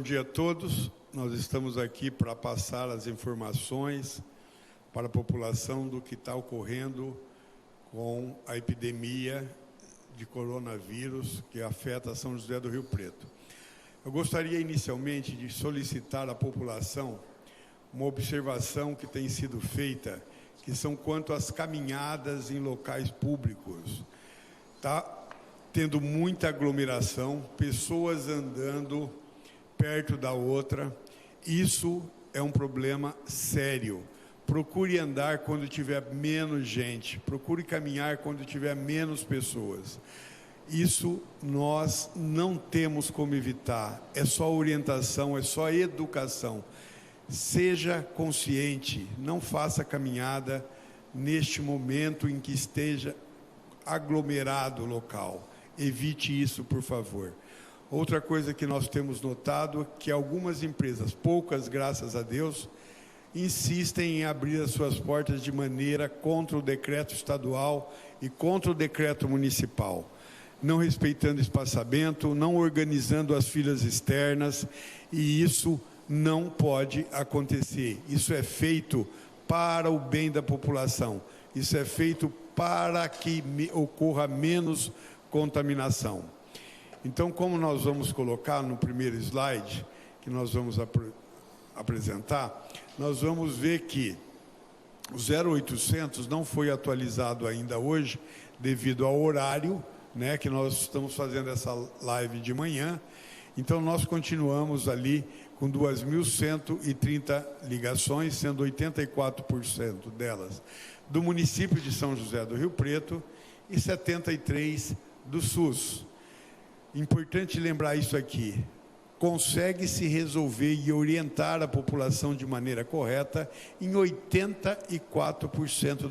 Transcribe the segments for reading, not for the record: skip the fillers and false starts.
dia a todos. Nós estamos aqui para passar as informações para a população do que está ocorrendo com a epidemia de coronavírus que afeta São José do Rio Preto. Eu gostaria inicialmente de solicitar à população uma observação que tem sido feita, que são quanto às caminhadas em locais públicos. Está tendo muita aglomeração, pessoas andando perto da outra. Isso é um problema sério. Procure andar quando tiver menos gente, procure caminhar quando tiver menos pessoas. Isso nós não temos como evitar, é só orientação, é só educação. Seja consciente, não faça caminhada neste momento em que esteja aglomerado o local. Evite isso, por favor. Outra coisa que nós temos notado é que algumas empresas, poucas graças a Deus, insistem em abrir as suas portas de maneira contra o decreto estadual e contra o decreto municipal, não respeitando espaçamento, não organizando as filas externas, e isso não pode acontecer. Isso é feito para o bem da população, isso é feito para que ocorra menos contaminação. Então, como nós vamos colocar no primeiro slide, que nós vamos apresentar, nós vamos ver que o 0800 não foi atualizado ainda hoje, devido ao horário, né, que nós estamos fazendo essa live de manhã. Então, nós continuamos ali com 2.130 ligações, sendo 84% delas do município de São José do Rio Preto e 73% do SUS. Importante lembrar isso aqui. Consegue-se resolver e orientar a população de maneira correta em 84%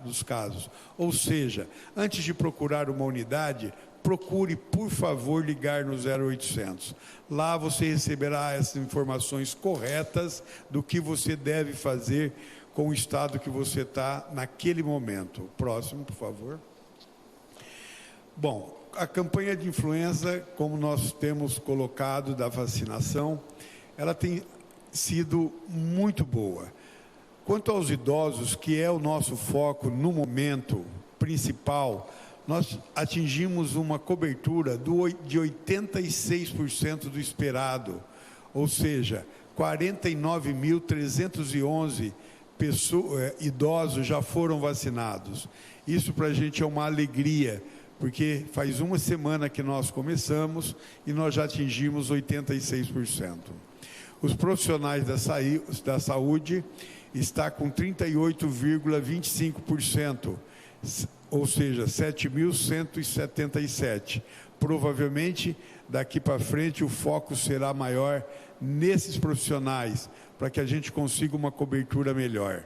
dos casos. Ou seja, antes de procurar uma unidade, procure, por favor, ligar no 0800. Lá você receberá essas informações corretas do que você deve fazer com o estado que você está naquele momento. Próximo, por favor. Bom, a campanha de influenza, como nós temos colocado da vacinação, ela tem sido muito boa. Quanto aos idosos, que é o nosso foco no momento principal, nós atingimos uma cobertura de 86% do esperado, ou seja, 49.311 idosos já foram vacinados. Isso para a gente é uma alegria, porque faz uma semana que nós começamos e nós já atingimos 86%. Os profissionais da saúde estão com 38,25%, ou seja, 7.177. Provavelmente, daqui para frente, o foco será maior nesses profissionais, para que a gente consiga uma cobertura melhor.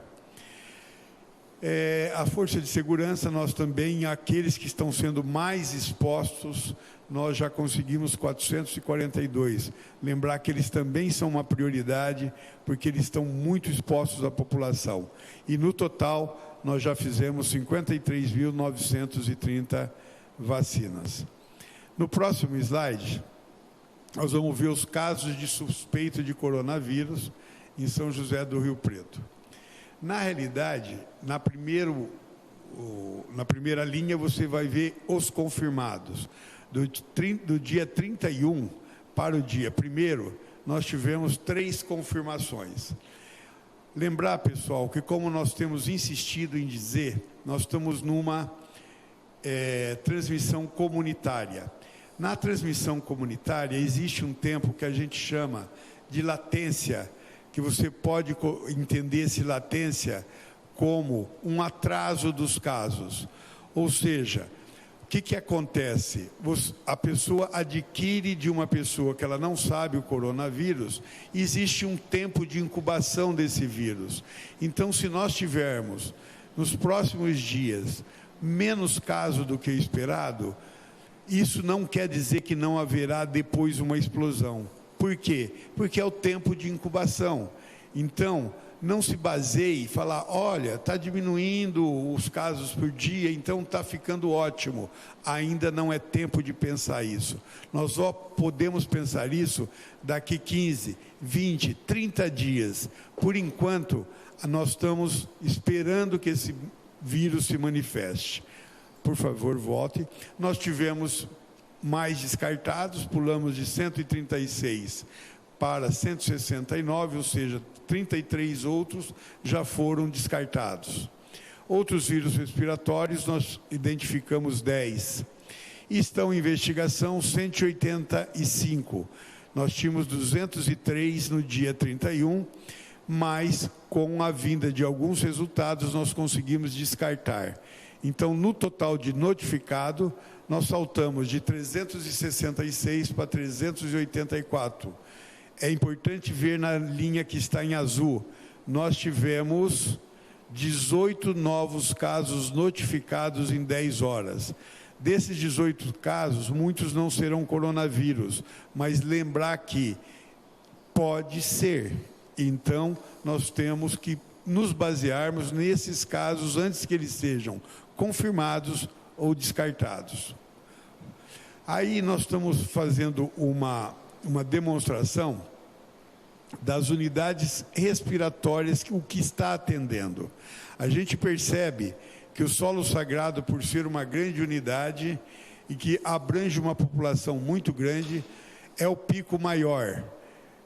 A força de segurança, nós também, aqueles que estão sendo mais expostos, nós já conseguimos 442. Lembrar que eles também são uma prioridade, porque eles estão muito expostos à população. E no total, nós já fizemos 53.930 vacinas. No próximo slide, nós vamos ver os casos de suspeito de coronavírus em São José do Rio Preto. Na realidade, na primeira linha, você vai ver os confirmados. Do dia 31 para o dia 1º, nós tivemos 3 confirmações. Lembrar, pessoal, que como nós temos insistido em dizer, nós estamos numa transmissão comunitária. Na transmissão comunitária, existe um tempo que a gente chama de latência, que você pode entender esse latência como um atraso dos casos. Ou seja, o que acontece? A pessoa adquire de uma pessoa que ela não sabe o coronavírus, existe um tempo de incubação desse vírus. Então, se nós tivermos, nos próximos dias, menos casos do que esperado, isso não quer dizer que não haverá depois uma explosão. Por quê? Porque é o tempo de incubação. Então, não se baseie em falar, olha, está diminuindo os casos por dia, então está ficando ótimo. Ainda não é tempo de pensar isso. Nós só podemos pensar isso daqui 15, 20, 30 dias. Por enquanto, nós estamos esperando que esse vírus se manifeste. Por favor, volte. Nós tivemos mais descartados, pulamos de 136 para 169, ou seja, 33 outros já foram descartados. Outros vírus respiratórios, nós identificamos 10. Estão em investigação 185. Nós tínhamos 203 no dia 31, mas com a vinda de alguns resultados nós conseguimos descartar. Então, no total de notificado, nós saltamos de 366 para 384. É importante ver na linha que está em azul. Nós tivemos 18 novos casos notificados em 10 horas. Desses 18 casos, muitos não serão coronavírus, mas lembrar que pode ser. Então, nós temos que nos basearmos nesses casos antes que eles sejam confirmados ou descartados. Aí nós estamos fazendo uma demonstração das unidades respiratórias, o que está atendendo. A gente percebe que o solo sagrado, por ser uma grande unidade e que abrange uma população muito grande, é o pico maior.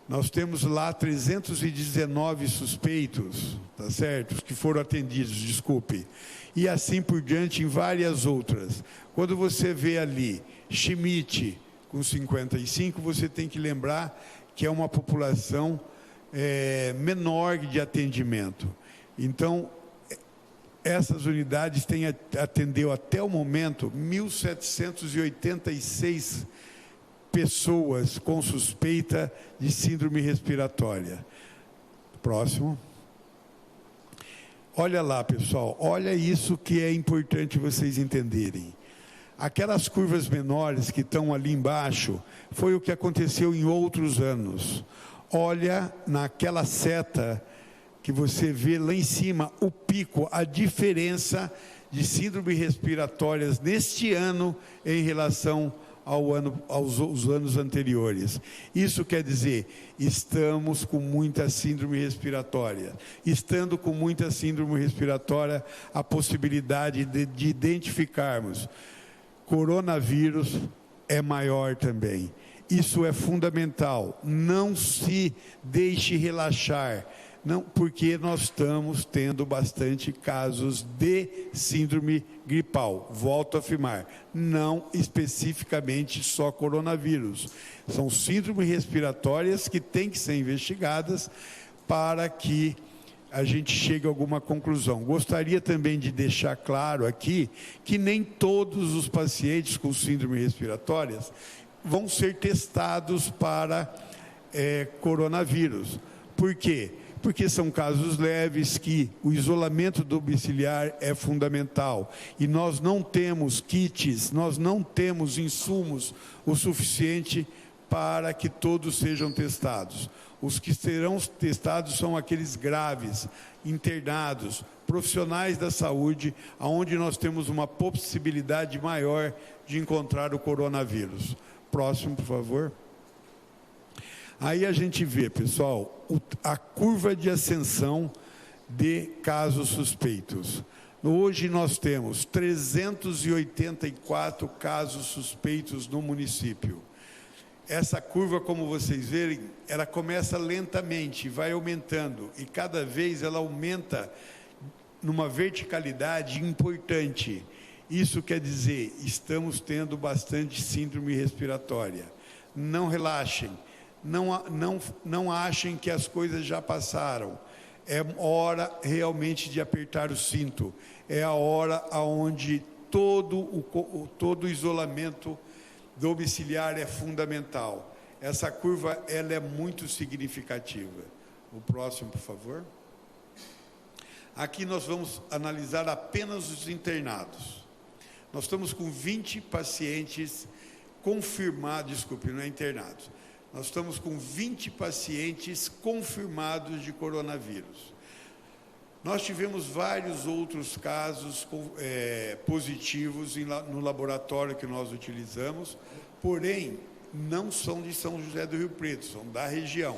Nós temos lá 319 suspeitos, tá certo? Que foram atendidos, desculpe. E assim por diante em várias outras. Quando você vê ali Schmidt com 55, você tem que lembrar que é uma população menor de atendimento. Então, essas unidades atendeu até o momento 1.786 pessoas com suspeita de síndrome respiratória. Próximo. Olha lá, pessoal, olha isso que é importante vocês entenderem. Aquelas curvas menores que estão ali embaixo, foi o que aconteceu em outros anos. Olha naquela seta que você vê lá em cima, o pico, a diferença de síndromes respiratórias neste ano em relação aos anos anteriores. Isso quer dizer, estamos com muita síndrome respiratória. Estando com muita síndrome respiratória, a possibilidade de identificarmos coronavírus é maior também. Isso é fundamental. Não se deixe relaxar. Não, porque nós estamos tendo bastante casos de síndrome gripal. Volto a afirmar, não especificamente só coronavírus. São síndromes respiratórias que têm que ser investigadas para que a gente chegue a alguma conclusão. Gostaria também de deixar claro aqui que nem todos os pacientes com síndrome respiratórias vão ser testados para coronavírus. Por quê? Porque são casos leves que o isolamento domiciliar é fundamental. E nós não temos kits, nós não temos insumos o suficiente para que todos sejam testados. Os que serão testados são aqueles graves, internados, profissionais da saúde, onde nós temos uma possibilidade maior de encontrar o coronavírus. Próximo, por favor. Aí a gente vê, pessoal, a curva de ascensão de casos suspeitos. Hoje nós temos 384 casos suspeitos no município. Essa curva, como vocês verem, ela começa lentamente, vai aumentando, e cada vez ela aumenta numa verticalidade importante. Isso quer dizer, estamos tendo bastante síndrome respiratória. Não relaxem. Não achem que as coisas já passaram. É hora realmente de apertar o cinto. É a hora onde todo o isolamento domiciliar é fundamental. Essa curva ela é muito significativa. O próximo, por favor. Aqui nós vamos analisar apenas os internados. Nós estamos com 20 pacientes confirmados, desculpe, não é internados. Nós estamos com 20 pacientes confirmados de coronavírus. Nós tivemos vários outros casos positivos no laboratório que nós utilizamos, porém, não são de São José do Rio Preto, são da região.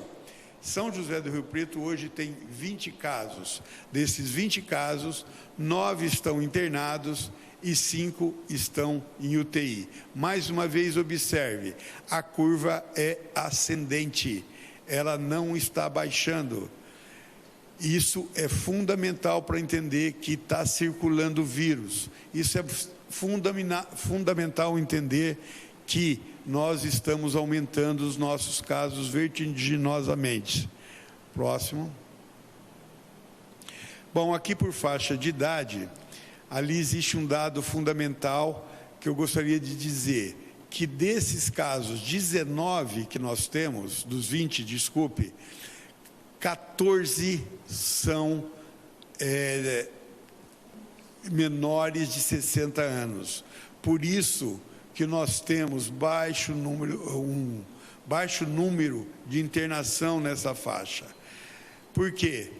São José do Rio Preto hoje tem 20 casos. Desses 20 casos, 9 estão internados e 5 estão em UTI. Mais uma vez, observe, a curva é ascendente, ela não está baixando. Isso é fundamental para entender que está circulando o vírus. Isso é fundamental entender que nós estamos aumentando os nossos casos vertiginosamente. Próximo. Bom, aqui por faixa de idade, ali existe um dado fundamental que eu gostaria de dizer, que desses casos, 19 que nós temos, dos 20, desculpe, 14 são menores de 60 anos. Por isso que nós temos um baixo número de internação nessa faixa. Por quê?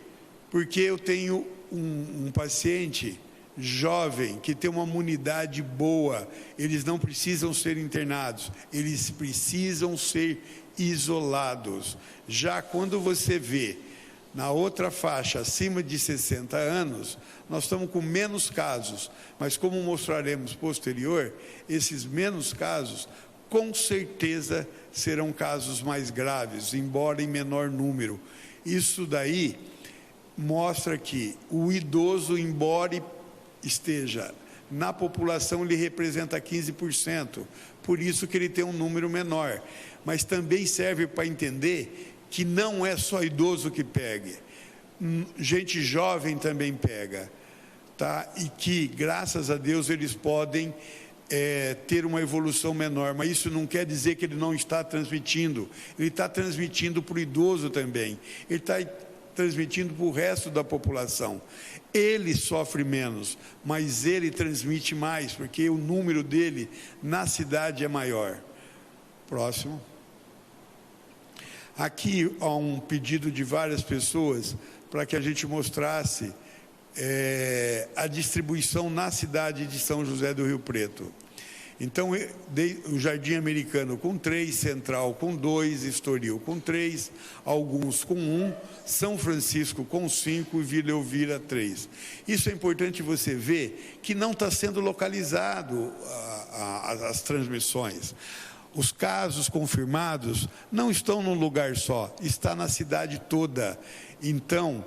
Porque eu tenho um paciente jovem que tem uma imunidade boa, eles não precisam ser internados, eles precisam ser isolados. Já quando você vê na outra faixa, acima de 60 anos, nós estamos com menos casos, mas como mostraremos posterior, esses menos casos, com certeza, serão casos mais graves, embora em menor número. Isso daí mostra que o idoso, embora esteja na população, ele representa 15%, por isso que ele tem um número menor. Mas também serve para entender que não é só idoso que pega, gente jovem também pega, tá? E que, graças a Deus, eles podem ter uma evolução menor, mas isso não quer dizer que ele não está transmitindo, ele está transmitindo para o idoso também, ele está transmitindo para o resto da população. Ele sofre menos, mas ele transmite mais, porque o número dele na cidade é maior. Próximo. Aqui há um pedido de várias pessoas para que a gente mostrasse a distribuição na cidade de São José do Rio Preto. Então, o Jardim Americano com 3, Central com 2, Estoril com 3, alguns com 1, São Francisco com 5 e Vila Elvira 3. Isso é importante você ver que não está sendo localizado as transmissões. Os casos confirmados não estão num lugar só, está na cidade toda. Então,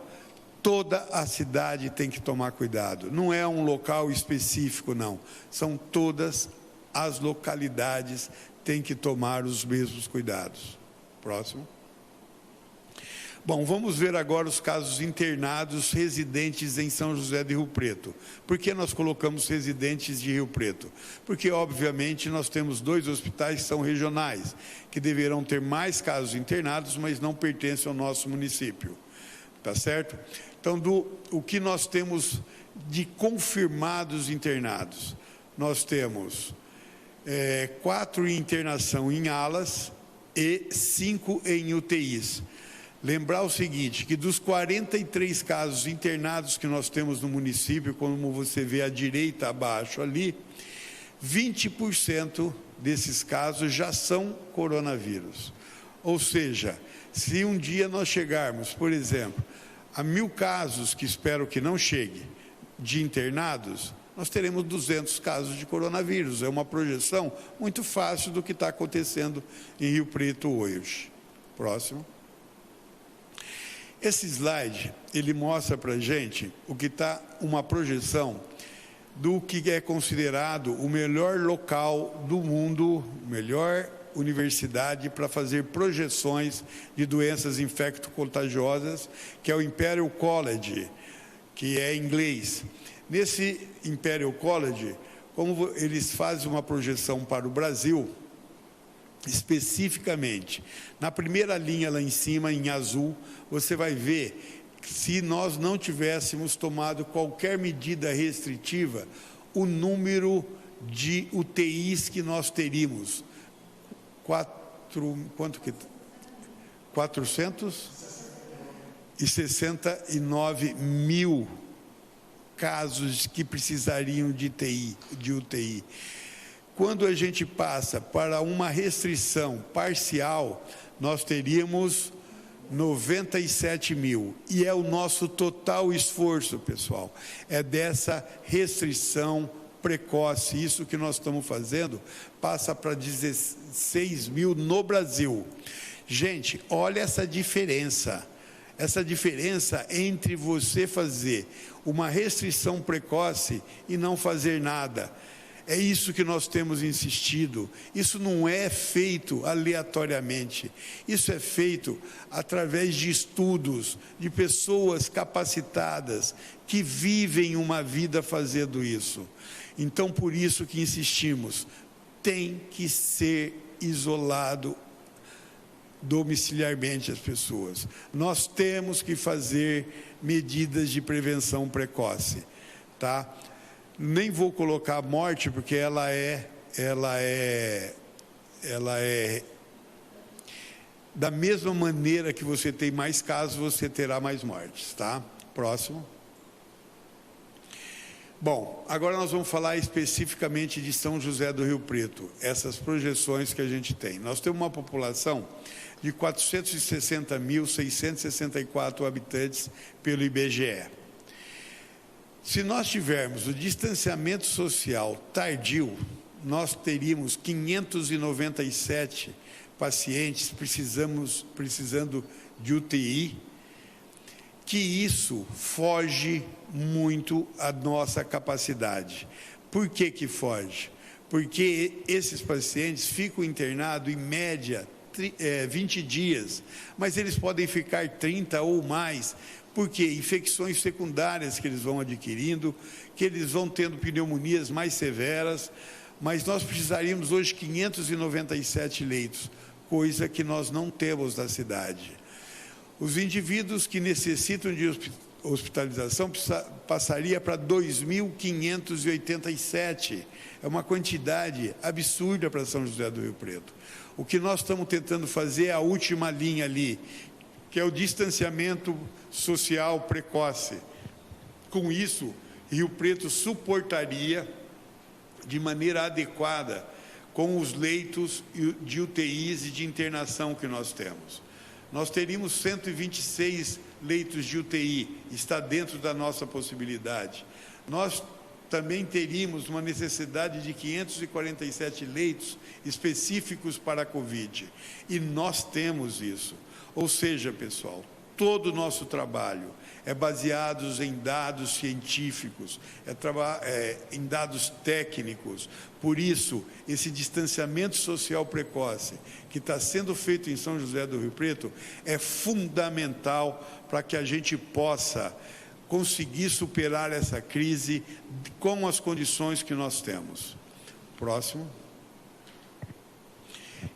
toda a cidade tem que tomar cuidado. Não é um local específico, não. São todas as localidades têm que tomar os mesmos cuidados. Próximo. Bom, vamos ver agora os casos internados residentes em São José de Rio Preto. Por que nós colocamos residentes de Rio Preto? Porque, obviamente, nós temos 2 hospitais que são regionais, que deverão ter mais casos internados, mas não pertencem ao nosso município. Tá certo? Então, o que nós temos de confirmados internados? Nós temos 4 em internação em alas e 5 em UTIs. Lembrar o seguinte, que dos 43 casos internados que nós temos no município, como você vê à direita abaixo ali, 20% desses casos já são coronavírus. Ou seja, se um dia nós chegarmos, por exemplo, a 1000 casos, que espero que não chegue, de internados, nós teremos 200 casos de coronavírus. É uma projeção muito fácil do que está acontecendo em Rio Preto hoje. Próximo. Esse slide, ele mostra para a gente o que está, uma projeção do que é considerado o melhor local do mundo, melhor universidade para fazer projeções de doenças infecto-contagiosas, que é o Imperial College, que é em inglês. Nesse Imperial College, como eles fazem uma projeção para o Brasil, especificamente, na primeira linha lá em cima, em azul, você vai ver que se nós não tivéssemos tomado qualquer medida restritiva, o número de UTIs que nós teríamos, 400? 69 mil casos que precisariam de UTI. Quando a gente passa para uma restrição parcial, nós teríamos 97 mil. E é o nosso total esforço, pessoal, é dessa restrição precoce. Isso que nós estamos fazendo passa para 16 mil no Brasil. Gente, olha essa diferença entre você fazer uma restrição precoce e não fazer nada. É isso que nós temos insistido. Isso não é feito aleatoriamente. Isso é feito através de estudos, de pessoas capacitadas, que vivem uma vida fazendo isso. Então, por isso que insistimos, tem que ser isolado domiciliarmente as pessoas. Nós temos que fazer medidas de prevenção precoce, tá? Nem vou colocar a morte, porque ela é da mesma maneira que você tem mais casos, você terá mais mortes, tá? Próximo. Bom, agora nós vamos falar especificamente de São José do Rio Preto, essas projeções que a gente tem. Nós temos uma população de 460.664 habitantes pelo IBGE. Se nós tivermos o distanciamento social tardio, nós teríamos 597 pacientes precisando de UTI, que isso foge muito à nossa capacidade. Por que que foge? Porque esses pacientes ficam internados em média 20 dias, mas eles podem ficar 30 ou mais, porque infecções secundárias que eles vão adquirindo, que eles vão tendo pneumonias mais severas, mas nós precisaríamos hoje 597 leitos, coisa que nós não temos na cidade. Os indivíduos que necessitam de hospitalização passaria para 2.587, é uma quantidade absurda para São José do Rio Preto. O que nós estamos tentando fazer é a última linha ali, que é o distanciamento social precoce. Com isso, Rio Preto suportaria de maneira adequada com os leitos de UTIs e de internação que nós temos. Nós teríamos 126 leitos de UTI, está dentro da nossa possibilidade. Nós também teríamos uma necessidade de 547 leitos específicos para a Covid, e nós temos isso. Ou seja, pessoal, todo o nosso trabalho é baseado em dados científicos, em dados técnicos. Por isso, esse distanciamento social precoce que está sendo feito em São José do Rio Preto é fundamental para que a gente possa conseguir superar essa crise com as condições que nós temos. Próximo.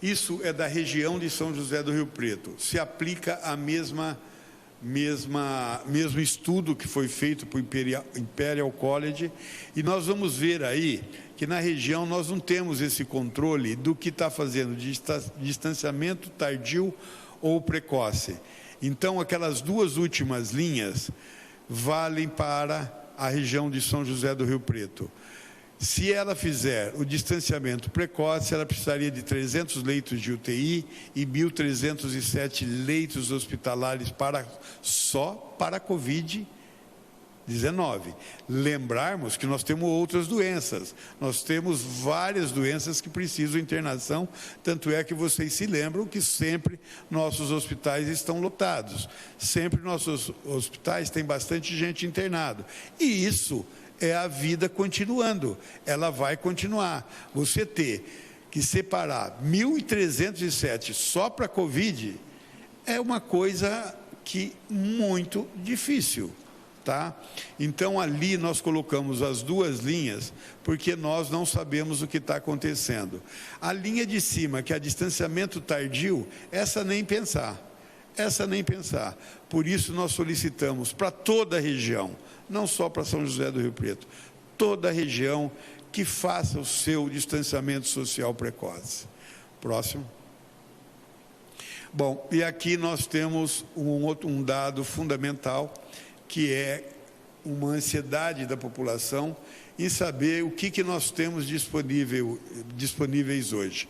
Isso é da região de São José do Rio Preto. Se aplica a mesmo estudo que foi feito por Imperial College, e nós vamos ver aí que na região nós não temos esse controle do que está fazendo de distanciamento tardio ou precoce. Então, aquelas duas últimas linhas valem para a região de São José do Rio Preto. Se ela fizer o distanciamento precoce, ela precisaria de 300 leitos de UTI e 1.307 leitos hospitalares só para a Covid-19. Lembrarmos que nós temos outras doenças, nós temos várias doenças que precisam de internação, tanto é que vocês se lembram que sempre nossos hospitais estão lotados, sempre nossos hospitais têm bastante gente internada, e isso é a vida continuando, ela vai continuar. Você ter que separar 1.307 só para a Covid é uma coisa que muito difícil, tá? Então ali nós colocamos as duas linhas porque nós não sabemos o que está acontecendo. A linha de cima, que é distanciamento tardio, essa nem pensar. Por isso nós solicitamos para toda a região, não só para São José do Rio Preto, toda a região que faça o seu distanciamento social precoce. Próximo. Bom, e aqui nós temos um dado fundamental, que é uma ansiedade da população em saber o que nós temos disponíveis hoje.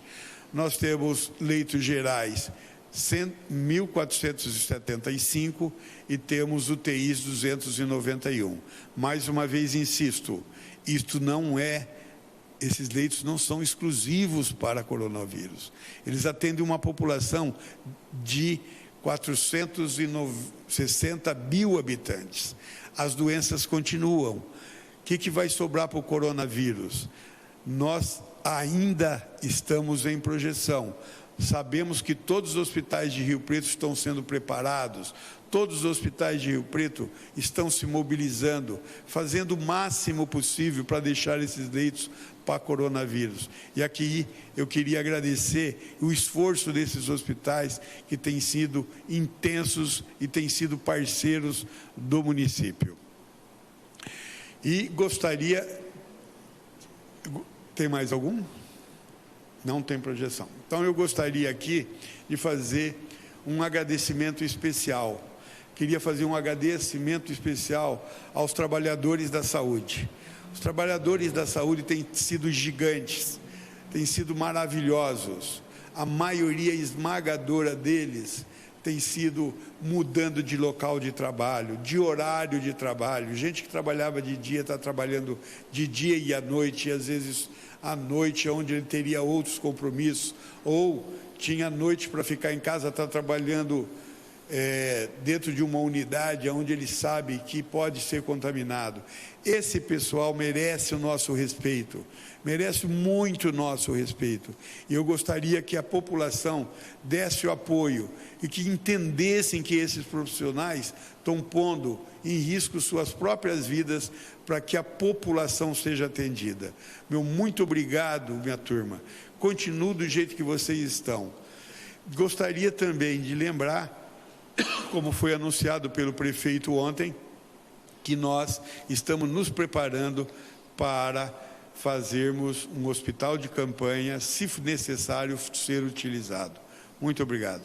Nós temos leitos gerais 1.475 e temos UTIs 291. Mais uma vez insisto, esses leitos não são exclusivos para coronavírus. Eles atendem uma população de 460 mil habitantes. As doenças continuam. O que vai sobrar para o coronavírus? Nós ainda estamos em projeção. Sabemos que todos os hospitais de Rio Preto estão sendo preparados, todos os hospitais de Rio Preto estão se mobilizando, fazendo o máximo possível para deixar esses leitos para coronavírus. E aqui eu queria agradecer o esforço desses hospitais que têm sido intensos e têm sido parceiros do município. E gostaria... Tem mais algum? Não tem projeção. Então, eu gostaria aqui de fazer um agradecimento especial. Queria fazer um agradecimento especial aos trabalhadores da saúde. Os trabalhadores da saúde têm sido gigantes, têm sido maravilhosos. A maioria esmagadora deles tem sido mudando de local de trabalho, de horário de trabalho. Gente que trabalhava de dia está trabalhando de dia e à noite, e às vezes à noite, onde ele teria outros compromissos, ou tinha noite para ficar em casa, está trabalhando dentro de uma unidade onde ele sabe que pode ser contaminado. Esse pessoal merece o nosso respeito, merece muito o nosso respeito. E eu gostaria que a população desse o apoio e que entendessem que esses profissionais estão pondo em risco suas próprias vidas para que a população seja atendida. Meu muito obrigado, minha turma. Continuem do jeito que vocês estão. Gostaria também de lembrar, como foi anunciado pelo prefeito ontem, que nós estamos nos preparando para fazermos um hospital de campanha, se necessário ser utilizado. Muito obrigado.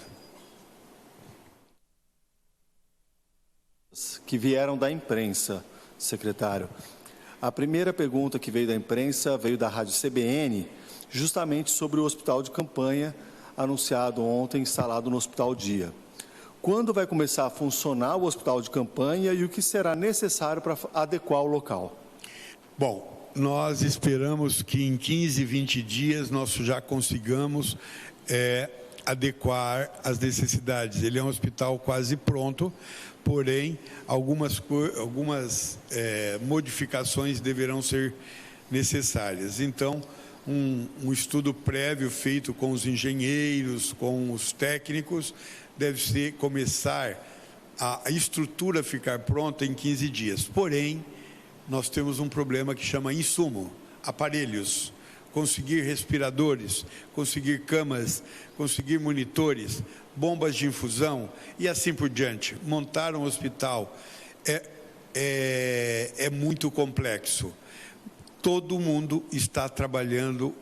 Que vieram da imprensa, secretário. A primeira pergunta que veio da imprensa veio da Rádio CBN, justamente sobre o hospital de campanha anunciado ontem, instalado no Hospital Dia. Quando vai começar a funcionar o hospital de campanha e o que será necessário para adequar o local? Bom, nós esperamos que em 15, 20 dias nós já consigamos adequar as necessidades. Ele é um hospital quase pronto, porém algumas modificações deverão ser necessárias. Então, um estudo prévio feito com os engenheiros, com os técnicos, deve começar a estrutura ficar pronta em 15 dias. Porém, nós temos um problema que chama insumo, aparelhos, conseguir respiradores, conseguir camas, conseguir monitores, bombas de infusão e assim por diante. Montar um hospital é muito complexo. Todo mundo está trabalhando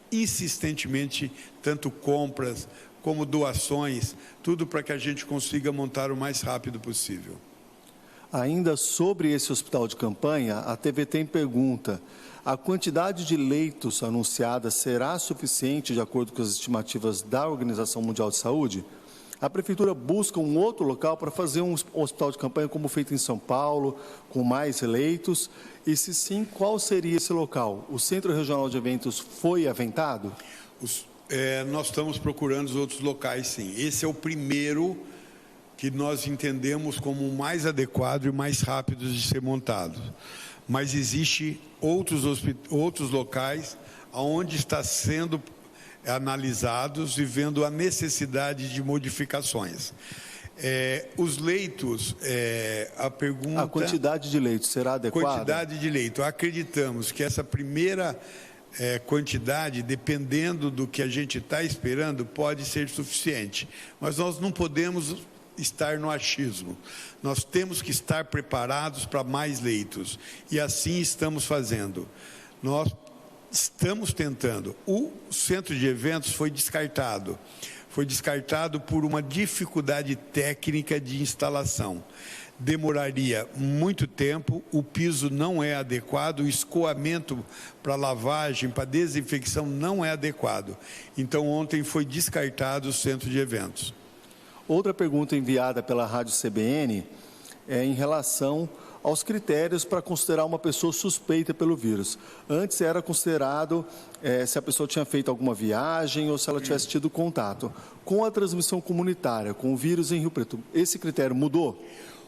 insistentemente, tanto compras como doações, tudo para que a gente consiga montar o mais rápido possível. Ainda sobre esse hospital de campanha, a TVT pergunta: a quantidade de leitos anunciada será suficiente de acordo com as estimativas da Organização Mundial de Saúde? A Prefeitura busca um outro local para fazer um hospital de campanha como feito em São Paulo, com mais leitos? E se sim, qual seria esse local? O Centro Regional de Eventos foi aventado? Nós estamos procurando os outros locais, sim. Esse é o primeiro que nós entendemos como o mais adequado e mais rápido de ser montado. Mas existem outros locais onde está sendo analisados e vendo a necessidade de modificações. Os leitos, a pergunta... A quantidade de leitos será adequada? Quantidade de leitos. Acreditamos que essa primeira quantidade, dependendo do que a gente está esperando, pode ser suficiente. Mas nós não podemos estar no achismo. Nós temos que estar preparados para mais leitos. E assim estamos fazendo. Nós estamos tentando. O centro de eventos foi descartado. foi descartado por uma dificuldade técnica de instalação. Demoraria muito tempo, o piso não é adequado, o escoamento para lavagem, para desinfecção não é adequado. Então, ontem foi descartado o centro de eventos. Outra pergunta enviada pela Rádio CBN é em relação aos critérios para considerar uma pessoa suspeita pelo vírus. Antes era considerado se a pessoa tinha feito alguma viagem ou se ela tivesse tido contato. Com a transmissão comunitária, com o vírus em Rio Preto, esse critério mudou?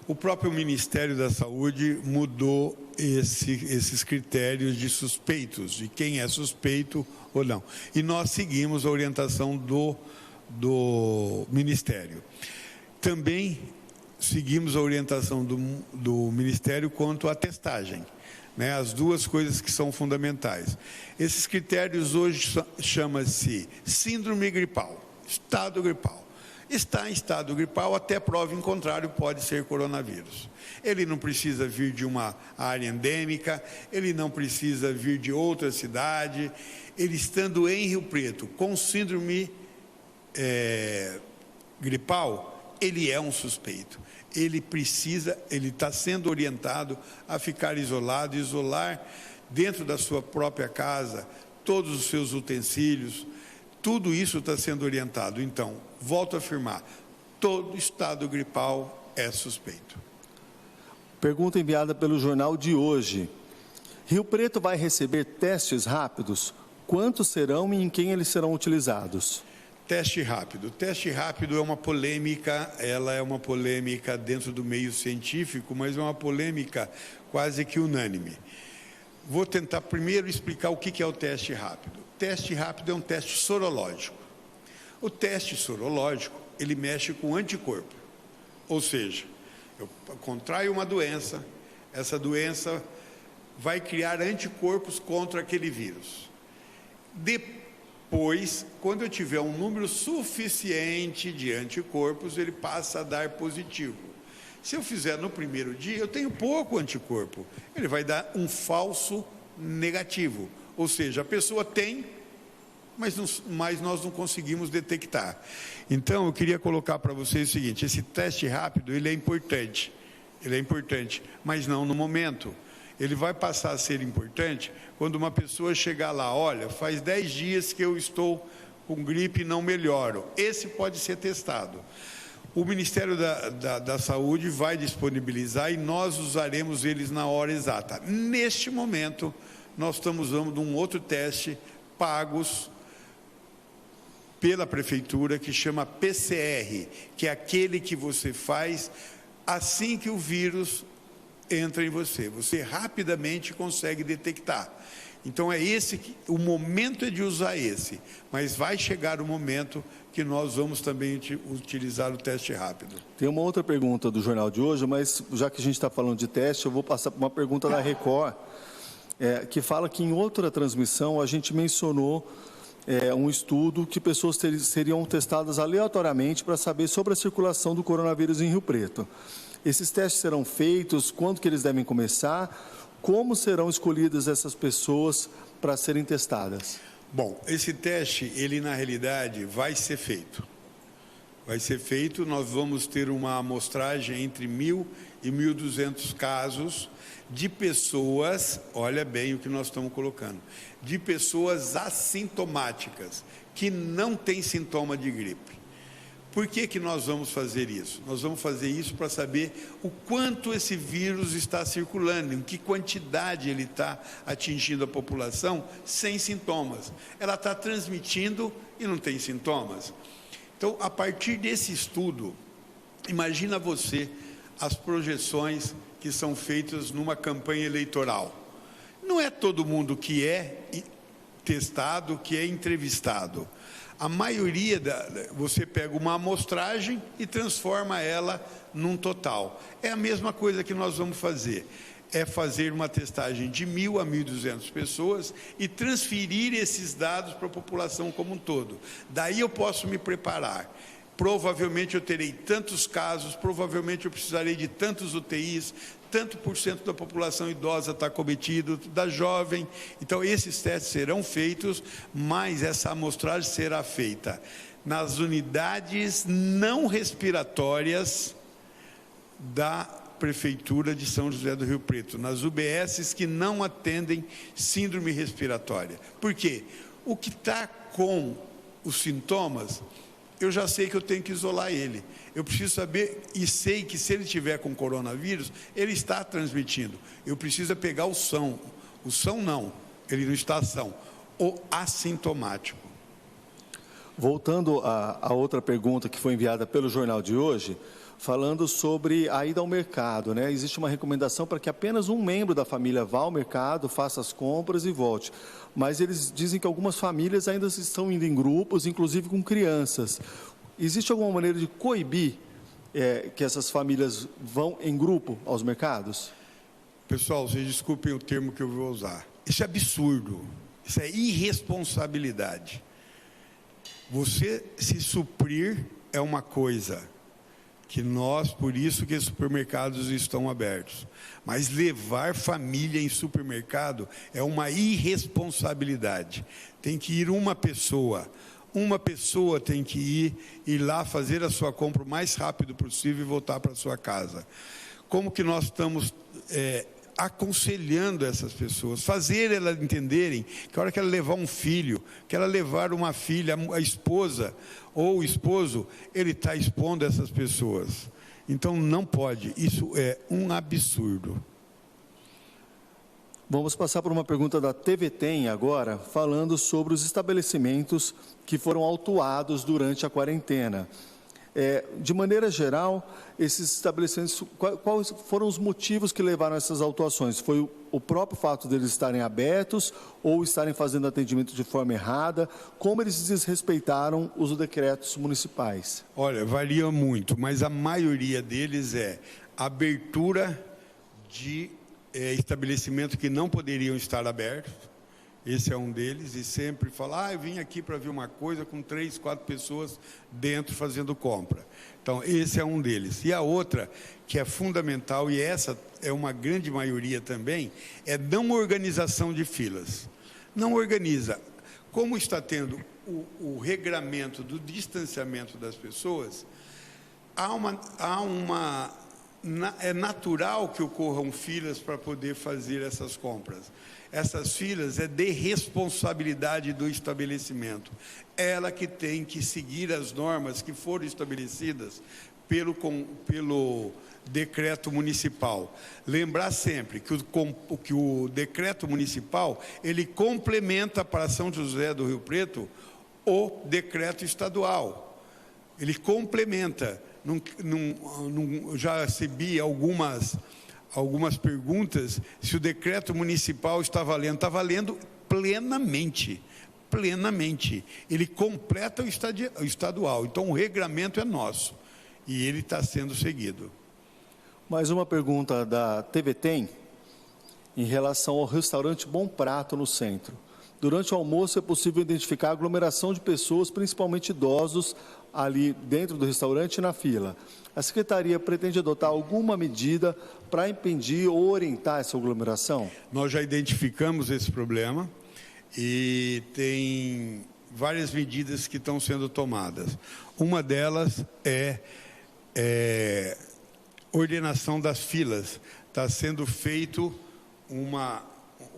O próprio Ministério da Saúde mudou esses critérios de suspeitos, de quem é suspeito ou não. E nós seguimos a orientação do Ministério. Também seguimos a orientação do Ministério quanto à testagem, né? As duas coisas que são fundamentais. Esses critérios hoje chama-se síndrome gripal, estado gripal. Está em estado gripal, até prova em contrário, pode ser coronavírus. Ele não precisa vir de uma área endêmica, ele não precisa vir de outra cidade. Ele estando em Rio Preto com síndrome gripal, ele é um suspeito. Ele está sendo orientado a ficar isolado, isolar dentro da sua própria casa todos os seus utensílios. Tudo isso está sendo orientado. Então, volto a afirmar, todo estado gripal é suspeito. Pergunta enviada pelo jornal de hoje. Rio Preto vai receber testes rápidos? Quantos serão e em quem eles serão utilizados? Teste rápido. Teste rápido é uma polêmica, ela é uma polêmica dentro do meio científico, mas é uma polêmica quase que unânime. Vou tentar primeiro explicar o que é o teste rápido. O teste rápido é um teste sorológico. O teste sorológico, ele mexe com anticorpo. Ou seja, eu contraio uma doença, essa doença vai criar anticorpos contra aquele vírus. Depois, quando eu tiver um número suficiente de anticorpos, ele passa a dar positivo. Se eu fizer no primeiro dia, eu tenho pouco anticorpo. Ele vai dar um falso negativo. Ou seja, a pessoa tem, mas nós não conseguimos detectar. Então, eu queria colocar para vocês o seguinte: esse teste rápido, ele é importante, mas não no momento. Ele vai passar a ser importante quando uma pessoa chegar lá, olha, faz 10 dias que eu estou com gripe e não melhoro. Esse pode ser testado. O Ministério da Saúde vai disponibilizar e nós usaremos eles na hora exata. Neste momento, nós estamos usando um outro teste pagos pela Prefeitura, que chama PCR, que é aquele que você faz assim que o vírus entra em você. Você rapidamente consegue detectar. Então o momento é de usar esse, mas vai chegar o momento que nós vamos também utilizar o teste rápido. Tem uma outra pergunta do jornal de hoje, mas já que a gente está falando de teste, eu vou passar para uma pergunta da Record, que fala que em outra transmissão a gente mencionou um estudo que pessoas seriam testadas aleatoriamente para saber sobre a circulação do coronavírus em Rio Preto. Esses testes serão feitos, quando que eles devem começar, como serão escolhidas essas pessoas para serem testadas? Bom, esse teste, ele na realidade vai ser feito. Nós vamos ter uma amostragem entre 1.000 e 1.200 casos de pessoas, olha bem o que nós estamos colocando, de pessoas assintomáticas, que não têm sintoma de gripe. Por que nós vamos fazer isso? Nós vamos fazer isso para saber o quanto esse vírus está circulando, em que quantidade ele está atingindo a população sem sintomas. Ela está transmitindo e não tem sintomas. Então, a partir desse estudo, imagina você as projeções que são feitas numa campanha eleitoral. Não é todo mundo que é testado, que é entrevistado. A maioria, você pega uma amostragem e transforma ela num total. É a mesma coisa que nós vamos fazer. É fazer uma testagem de 1.000 a 1.200 pessoas e transferir esses dados para a população como um todo. Daí eu posso me preparar. Provavelmente eu terei tantos casos, provavelmente eu precisarei de tantos UTIs, tanto por cento da população idosa está cometido, da jovem. Então, esses testes serão feitos, mas essa amostragem será feita nas unidades não respiratórias da Prefeitura de São José do Rio Preto, nas UBSs que não atendem síndrome respiratória. Por quê? O que está com os sintomas, eu já sei que eu tenho que isolar ele. Eu preciso saber e sei que se ele tiver com coronavírus, ele está transmitindo. Eu preciso pegar o são. O são não, ele não está são. O assintomático. Voltando a outra pergunta que foi enviada pelo jornal de hoje, falando sobre a ida ao mercado, né? Existe uma recomendação para que apenas um membro da família vá ao mercado, faça as compras e volte. Mas eles dizem que algumas famílias ainda estão indo em grupos, inclusive com crianças. Existe alguma maneira de coibir que essas famílias vão em grupo aos mercados? Pessoal, vocês desculpem o termo que eu vou usar. Isso é absurdo, isso é irresponsabilidade. Você se suprir é uma coisa que nós, por isso que os supermercados estão abertos. Mas levar família em supermercado é uma irresponsabilidade. Tem que ir uma pessoa tem que ir lá fazer a sua compra o mais rápido possível e voltar para a sua casa. Como que nós estamos aconselhando essas pessoas, fazer elas entenderem que a hora que ela levar um filho, que ela levar uma filha, a esposa ou o esposo, ele está expondo essas pessoas. Então não pode, isso é um absurdo. Vamos passar por uma pergunta da TV Tem agora, falando sobre os estabelecimentos que foram autuados durante a quarentena. De maneira geral, esses estabelecimentos, quais foram os motivos que levaram a essas autuações? Foi o próprio fato deles estarem abertos ou estarem fazendo atendimento de forma errada? Como eles desrespeitaram os decretos municipais? Olha, varia muito, mas a maioria deles é abertura de estabelecimentos que não poderiam estar abertos. Esse é um deles, e sempre fala, eu vim aqui para ver uma coisa com 3, 4 pessoas dentro fazendo compra. Então, esse é um deles. E a outra, que é fundamental, e essa é uma grande maioria também, é não organização de filas. Não organiza. Como está tendo o regramento do distanciamento das pessoas, é natural que ocorram filas para poder fazer essas compras. Essas filas é de responsabilidade do estabelecimento. Ela que tem que seguir as normas que foram estabelecidas pelo decreto municipal. Lembrar sempre que o decreto municipal, ele complementa para São José do Rio Preto o decreto estadual. Ele complementa. Já recebi algumas perguntas se o decreto municipal está valendo. Está valendo plenamente. Ele completa o estadual. Então, o regramento é nosso e ele está sendo seguido. Mais uma pergunta da TV Tem, em relação ao restaurante Bom Prato no centro. Durante o almoço é possível identificar a aglomeração de pessoas, principalmente idosos, ali dentro do restaurante e na fila. A Secretaria pretende adotar alguma medida para impedir ou orientar essa aglomeração? Nós já identificamos esse problema e tem várias medidas que estão sendo tomadas. Uma delas é ordenação das filas. Está sendo feito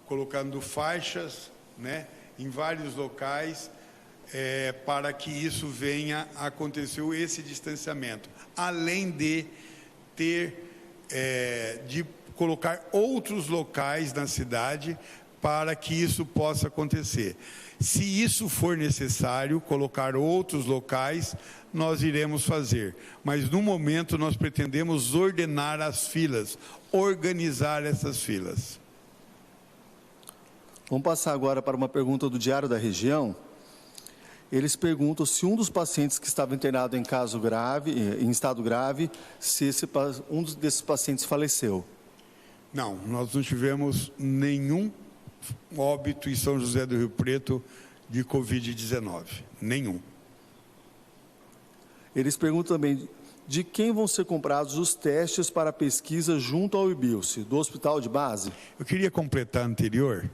colocando faixas, né, em vários locais, para que isso venha a acontecer, esse distanciamento, além de de colocar outros locais na cidade para que isso possa acontecer. Se isso for necessário, colocar outros locais, nós iremos fazer. Mas, no momento, nós pretendemos ordenar as filas, organizar essas filas. Vamos passar agora para uma pergunta do Diário da Região. Eles perguntam se um dos pacientes que estava internado em estado grave, se um desses pacientes faleceu. Não, nós não tivemos nenhum óbito em São José do Rio Preto de Covid-19. Nenhum. Eles perguntam também de quem vão ser comprados os testes para pesquisa junto ao IBILSE, do hospital de base? Eu queria completar anterior,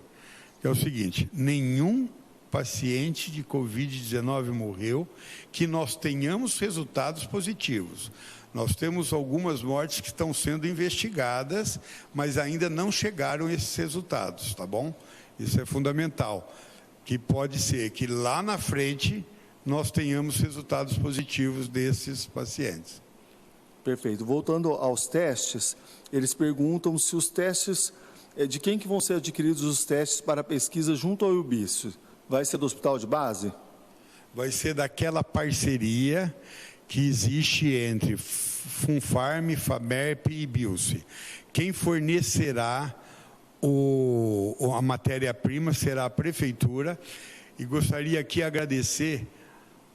que é o seguinte, nenhum paciente de Covid-19 morreu, que nós tenhamos resultados positivos. Nós temos algumas mortes que estão sendo investigadas, mas ainda não chegaram esses resultados, tá bom? Isso é fundamental, que pode ser que lá na frente nós tenhamos resultados positivos desses pacientes. Perfeito. Voltando aos testes, eles perguntam se os testes, de quem que vão ser adquiridos os testes para a pesquisa junto ao IUBIS? Vai ser do hospital de base? Vai ser daquela parceria que existe entre Funfarm, Famerp e Bilce. Quem fornecerá a matéria-prima será a prefeitura, e gostaria aqui agradecer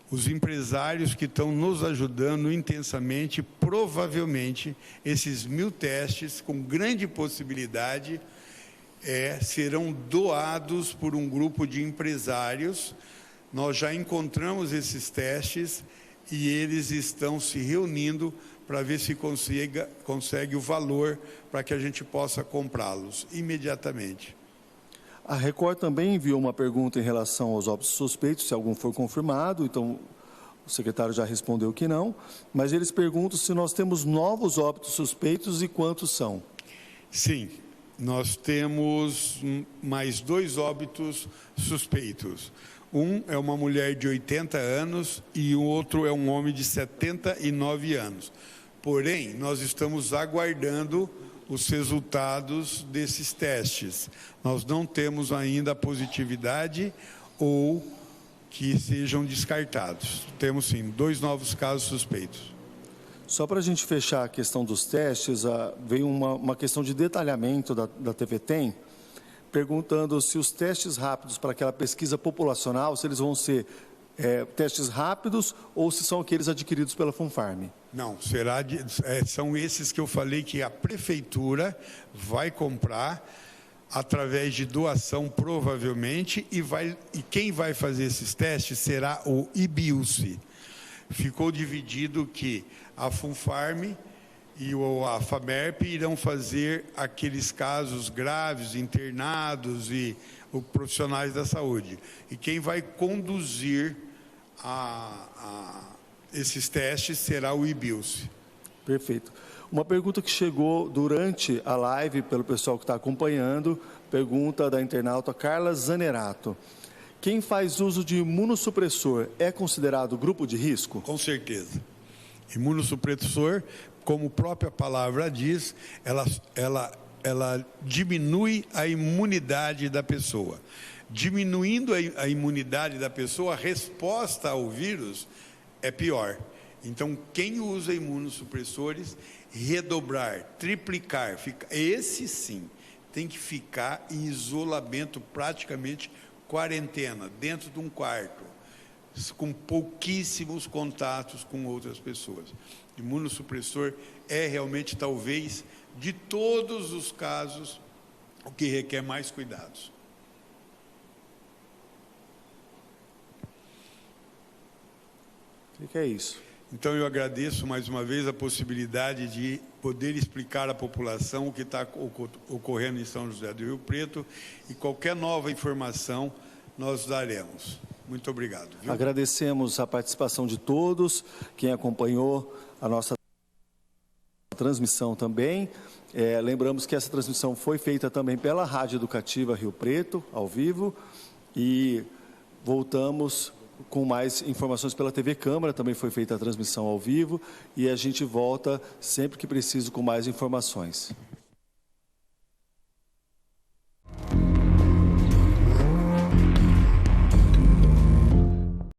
os empresários que estão nos ajudando intensamente. Provavelmente esses 1.000 testes, com grande possibilidade, serão doados por um grupo de empresários. Nós já encontramos esses testes e eles estão se reunindo para ver se consegue o valor para que a gente possa comprá-los imediatamente. A Record também enviou uma pergunta em relação aos óbitos suspeitos, se algum for confirmado, então o secretário já respondeu que não, mas eles perguntam se nós temos novos óbitos suspeitos e quantos são. Sim, nós temos mais 2 óbitos suspeitos. Um é uma mulher de 80 anos e o outro é um homem de 79 anos. Porém, nós estamos aguardando os resultados desses testes. Nós não temos ainda a positividade ou que sejam descartados. Temos, sim, 2 novos casos suspeitos. Só para a gente fechar a questão dos testes, veio uma questão de detalhamento da TVTEM, perguntando se os testes rápidos para aquela pesquisa populacional, se eles vão ser testes rápidos ou se são aqueles adquiridos pela Funfarm. Não, são esses que eu falei que a prefeitura vai comprar através de doação, provavelmente, e quem vai fazer esses testes será o IBILCE. Ficou dividido que a Funfarm e a Famerp irão fazer aqueles casos graves, internados e os profissionais da saúde. E quem vai conduzir esses testes será o IBILCE. Perfeito. Uma pergunta que chegou durante a live pelo pessoal que está acompanhando, pergunta da internauta Carla Zanerato. Quem faz uso de imunossupressor é considerado grupo de risco? Com certeza. Imunossupressor, como a própria palavra diz, ela diminui a imunidade da pessoa. Diminuindo a imunidade da pessoa, a resposta ao vírus é pior. Então, quem usa imunossupressores, redobrar, triplicar, esse sim, tem que ficar em isolamento, praticamente quarentena, dentro de um quarto, com pouquíssimos contatos com outras pessoas. Imunossupressor é realmente, talvez, de todos os casos, o que requer mais cuidados. O que é isso? Então, eu agradeço mais uma vez a possibilidade de poder explicar à população o que está ocorrendo em São José do Rio Preto, e qualquer nova informação nós daremos. Muito obrigado. Viu? Agradecemos a participação de todos, quem acompanhou a nossa transmissão também. Lembramos que essa transmissão foi feita também pela Rádio Educativa Rio Preto, ao vivo, e voltamos com mais informações pela TV Câmara, também foi feita a transmissão ao vivo, e a gente volta sempre que preciso com mais informações.